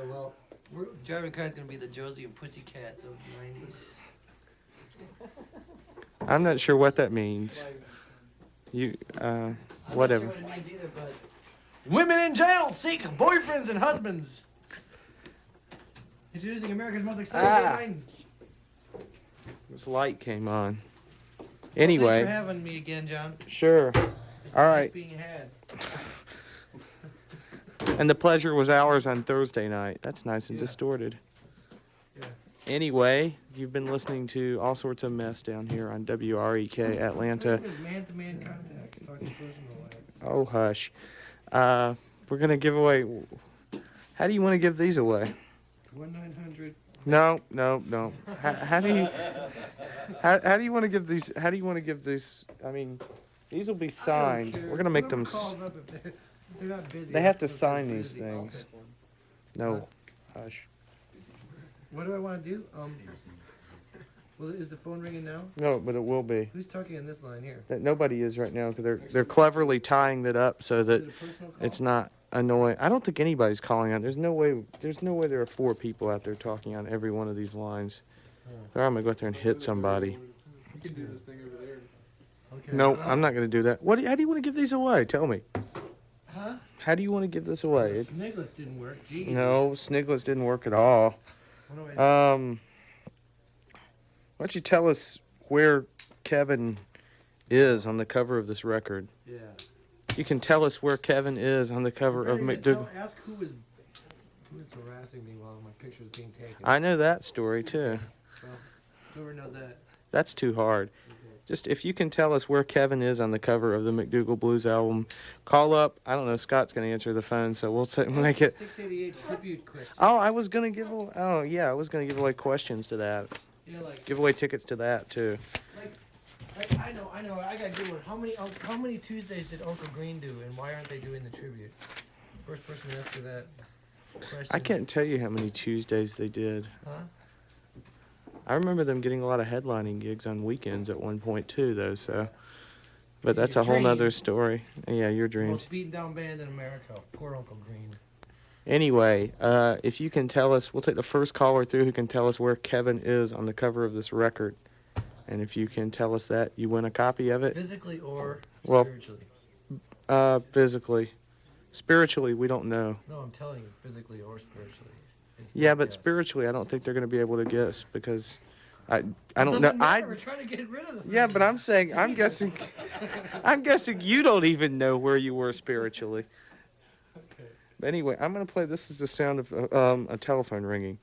Speaker 3: well, driving car's gonna be the Josie and Pussycats of the 90s.
Speaker 1: I'm not sure what that means. You, whatever.
Speaker 3: I'm not sure what it means either, but women in jail seek boyfriends and husbands. Introducing America's most exciting headline.
Speaker 1: This light came on.
Speaker 3: Well,
Speaker 1: Anyway.
Speaker 3: thanks for having me again, John.
Speaker 1: Sure.
Speaker 3: It's
Speaker 1: All
Speaker 3: nice
Speaker 1: right.
Speaker 3: being had.
Speaker 1: And the pleasure was ours on Thursday night. That's nice and
Speaker 3: Yeah.
Speaker 1: distorted.
Speaker 3: Yeah.
Speaker 1: Anyway, you've been listening to all sorts of mess down here on WREK Atlanta.
Speaker 3: Man-to-man contacts. Talk to personal life.
Speaker 1: Oh, hush. We're going to give away. How do you want to give these away?
Speaker 3: 1-900.
Speaker 1: No. How do you. How do you want to give these? How do you want to give these? I mean, these will be signed. We're going to make them.
Speaker 3: Calls up if they're not busy.
Speaker 1: They have to
Speaker 3: If they're
Speaker 1: sign these
Speaker 3: busy, I'll
Speaker 1: things.
Speaker 3: pick one.
Speaker 1: No. Hush.
Speaker 3: What do I want to do? Well, is the phone ringing now?
Speaker 1: No, but it will be.
Speaker 3: Who's talking on this line here?
Speaker 1: That nobody is right now because they're cleverly tying that up so that
Speaker 3: Is it a personal call?
Speaker 1: it's not annoying. I don't think anybody's calling on. There's no way there are 4 people out there talking on every one of these lines. Or I'm gonna go out there and hit somebody.
Speaker 4: We can do this thing over there.
Speaker 3: Okay.
Speaker 1: No, I'm not gonna do that. How do you want to give these away? Tell me.
Speaker 3: Huh?
Speaker 1: How do you want to give this
Speaker 3: The
Speaker 1: away?
Speaker 3: Sniglets didn't work. Jeez.
Speaker 1: No, Sniglets didn't work at all.
Speaker 3: What do I-
Speaker 1: Why don't you tell us where Kevin is on the cover of this record?
Speaker 3: Yeah.
Speaker 1: You can tell us where Kevin is on the cover of McDougal.
Speaker 3: Ask who is harassing me while my picture is being taken.
Speaker 1: I know that story too.
Speaker 3: Well, whoever knows that.
Speaker 1: That's too hard.
Speaker 3: Okay.
Speaker 1: Just if you can tell us where Kevin is on the cover of the McDougal Blues album, call up. I don't know. Scott's going to answer the phone, so we'll make it.
Speaker 3: 688 tribute question.
Speaker 1: Oh, I was going to give. Oh, yeah, I was going to give away questions to that.
Speaker 3: Yeah, like,
Speaker 1: Give away tickets to that too.
Speaker 3: I know. I got a good one. How many Tuesdays did Uncle Green do, and why aren't they doing the tribute? First person to answer that question.
Speaker 1: I can't tell you how many Tuesdays they did.
Speaker 3: Huh?
Speaker 1: I remember them getting a lot of headlining gigs on weekends at one point too, though. So, but that's
Speaker 3: Your
Speaker 1: a whole nother
Speaker 3: dream.
Speaker 1: story. Yeah, your dreams.
Speaker 3: Most beaten down band in America. Poor Uncle Green.
Speaker 1: Anyway, if you can tell us, we'll take the first caller through who can tell us where Kevin is on the cover of this record. And if you can tell us that, you win a copy of it.
Speaker 3: Physically or
Speaker 1: Well,
Speaker 3: spiritually?
Speaker 1: Physically. Spiritually, we don't know.
Speaker 3: No, I'm telling you, physically or spiritually. It's
Speaker 1: Yeah,
Speaker 3: not
Speaker 1: but
Speaker 3: guess.
Speaker 1: spiritually, I don't think they're going to be able to guess because I don't know.
Speaker 3: Doesn't matter, we're trying to get rid of them.
Speaker 1: Yeah, but I'm saying, I'm guessing you don't even know where you were spiritually.
Speaker 3: Okay.
Speaker 1: But anyway, I'm going to play, this is the sound of a telephone ringing.